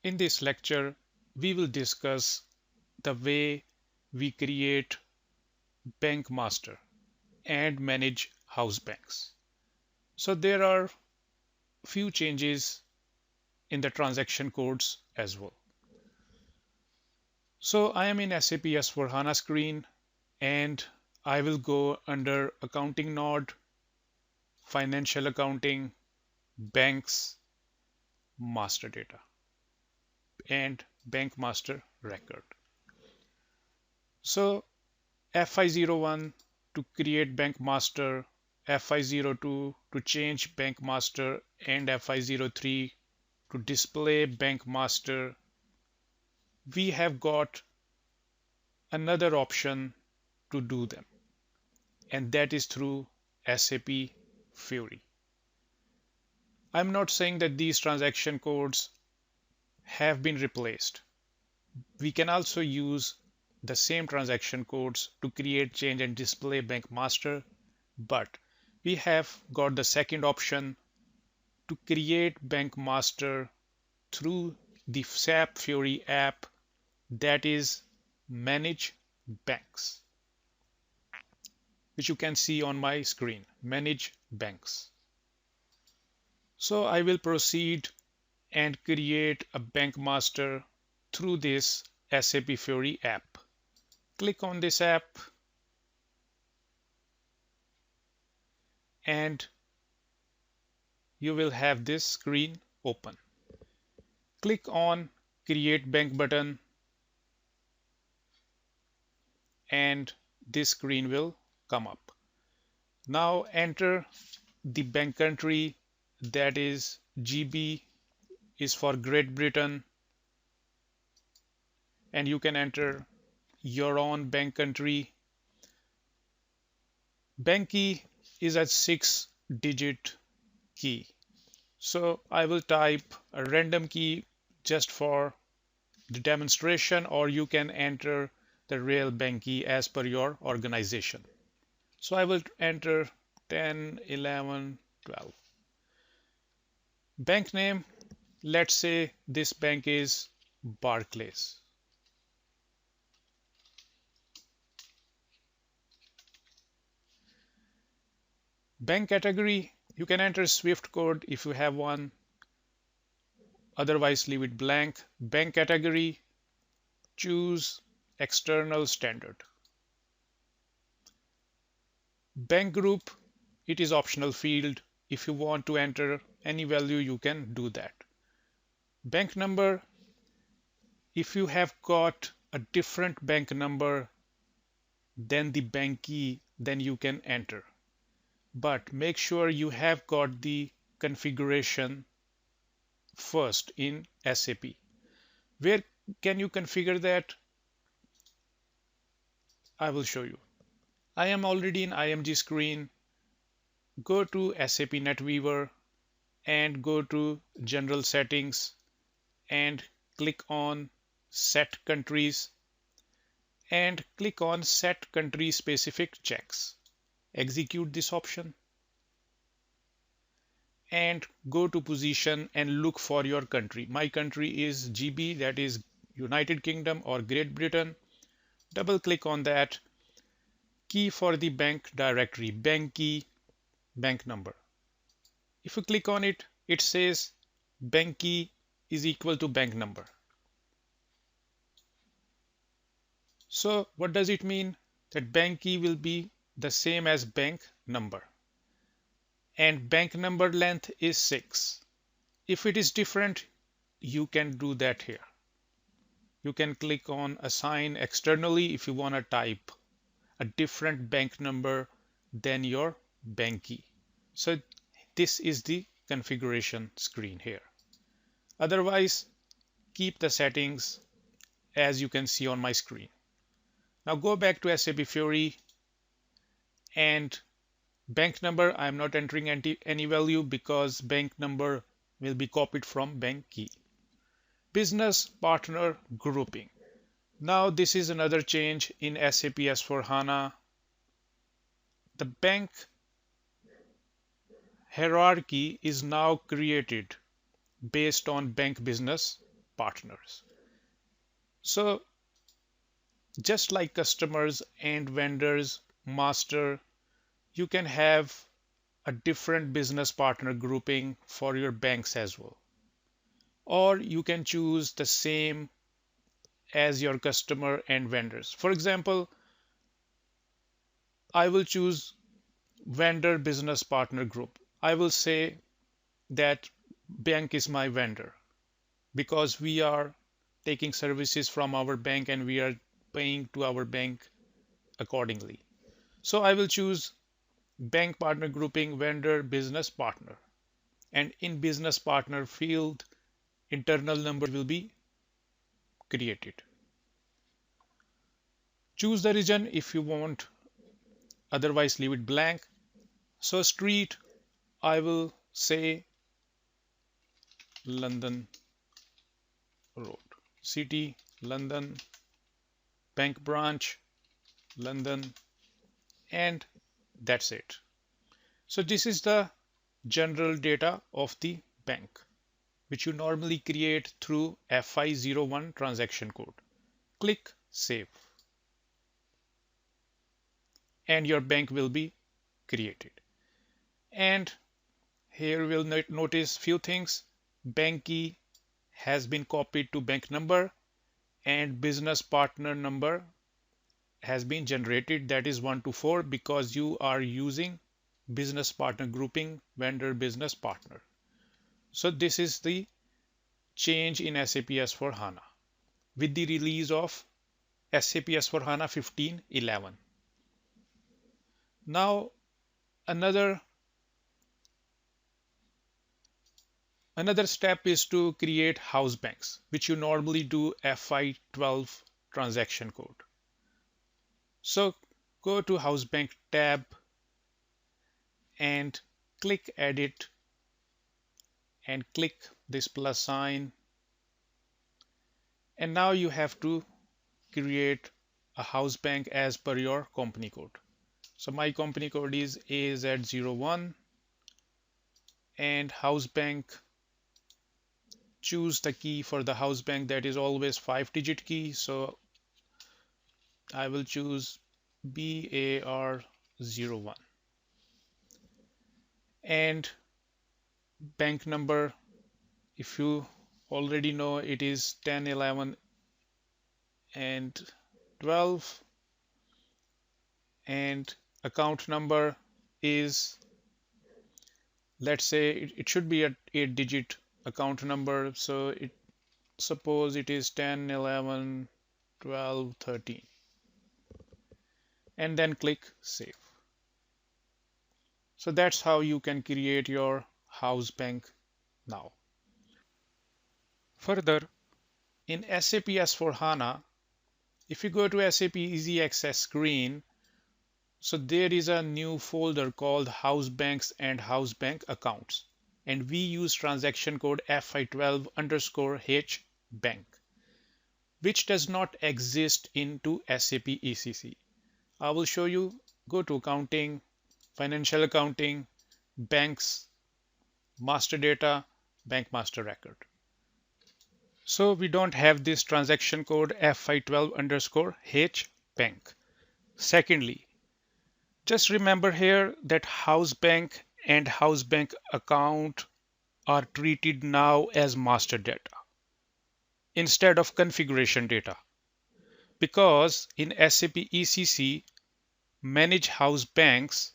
In this lecture, we will discuss the way we create bank master and manage house banks. So there are few changes in the transaction codes as well. So I am in SAP S/4HANA screen and I will go under accounting node, financial accounting, banks, master data, and bank master record. So FI01 to create bank master, FI02 to change bank master, and FI03 to display bank master. We have got another option to do them, and that is through SAP Fiori. I'm not saying that these transaction codes have been replaced. We can also use the same transaction codes to create, change, and display bank master, but we have got the second option to create bank master through the SAP Fiori app, that is manage banks, which you can see on my screen, manage banks. So I will proceed and create a bank master through this SAP Fiori app. Click on this app and you will have this screen open. Click on create bank button and this screen will come up. Now enter the bank country, that is GB is for Great Britain, and you can enter your own bank country. Bank key is a 6-digit key. So I will type a random key just for the demonstration, or you can enter the real bank key as per your organization. So I will enter 10, 11, 12. Bank name, let's say this bank is Barclays. Bank category, you can enter SWIFT code if you have one, otherwise leave it blank. Bank category, choose external standard. Bank group, it is optional field. If you want to enter any value, you can do that. Bank number, if you have got a different bank number than the bank key, then you can enter. But make sure you have got the configuration first in SAP. Where can you configure that? I will show you. I am already in IMG screen. Go to SAP NetWeaver and go to General Settings and click on Set Countries and click on Set Country Specific Checks. Execute this option and go to position and look for your country. My country is GB, that is United Kingdom or Great Britain. Double click on that. Key for the bank directory, bank key, bank number. If you click on it, it says bank key is equal to bank number. So what does it mean? That bank key will be the same as bank number. And bank number length is 6. If it is different, you can do that here. You can click on assign externally if you want to type a different bank number than your bank key. So this is the configuration screen here. Otherwise, keep the settings as you can see on my screen. Now go back to SAP Fiori and bank number, I am not entering any value because bank number will be copied from bank key. Business partner grouping. Now this is another change in SAP S/4HANA. The bank hierarchy is now created based on bank business partners. So just like customers and vendors master, you can have a different business partner grouping for your banks as well. Or you can choose the same as your customer and vendors. For example, I will choose vendor business partner group. I will say that bank is my vendor because we are taking services from our bank and we are paying to our bank accordingly. So I will choose bank partner grouping vendor business partner, and in business partner field internal number will be created. Choose the region if you want, otherwise leave it blank. So street, I will say London Road. City, London. Bank branch, London. And that's it. So this is the general data of the bank, which you normally create through FI01 transaction code. Click Save, and your bank will be created. And here we'll notice few things. Bank key has been copied to bank number, and business partner number has been generated, that is 1 to 4, because you are using business partner grouping vendor business partner. So this is the change in SAP S/4HANA with the release of SAP S/4HANA 15.11. Now another step is to create house banks, which you normally do FI12 transaction code. So go to house bank tab and click edit and click this plus sign, and now you have to create a house bank as per your company code. So my company code is AZ01, and house bank, choose the key for the house bank, that is always 5-digit key. So I will choose BAR01, and bank number, if you already know, it is 10, 11 and 12, and account number is, let's say it should be an 8-digit account number, so suppose it is 10, 11, 12, 13, and then click Save. So that's how you can create your house bank now. Further, in SAP S/4HANA, if you go to SAP Easy Access screen, so there is a new folder called House Banks and House Bank Accounts, and we use transaction code FI12_H bank, which does not exist into SAP ECC. I will show you. Go to accounting, financial accounting, banks, master data, bank master record. So we don't have this transaction code FI12_H bank. Secondly, just remember here that house bank and house bank account are treated now as master data instead of configuration data, because in SAP ECC, manage house banks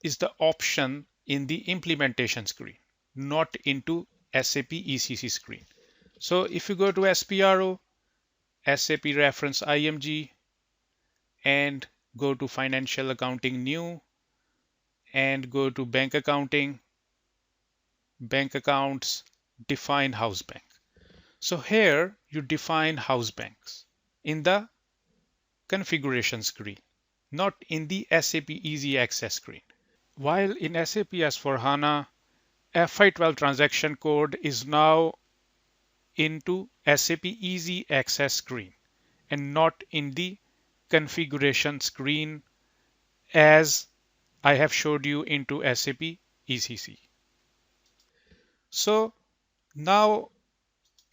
is the option in the implementation screen, not into SAP ECC screen. So if you go to SPRO, SAP reference IMG, and go to financial accounting new, and go to bank accounting, bank accounts, define house bank. So here you define house banks in the configuration screen, not in the SAP Easy Access screen. While in SAP S/4HANA, FI12 transaction code is now into SAP Easy Access screen and not in the configuration screen as I have showed you into SAP ECC. So now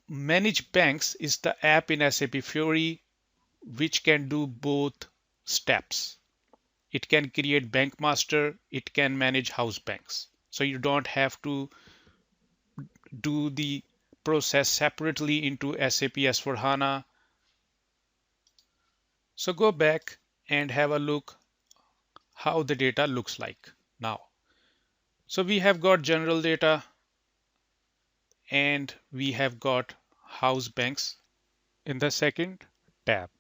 Manage Banks is the app in SAP Fiori which can do both steps. It can create bank master, it can manage house banks. So you don't have to do the process separately into SAP S/4HANA. So go back and have a look how the data looks like now. So we have got general data and we have got house banks in the second tab.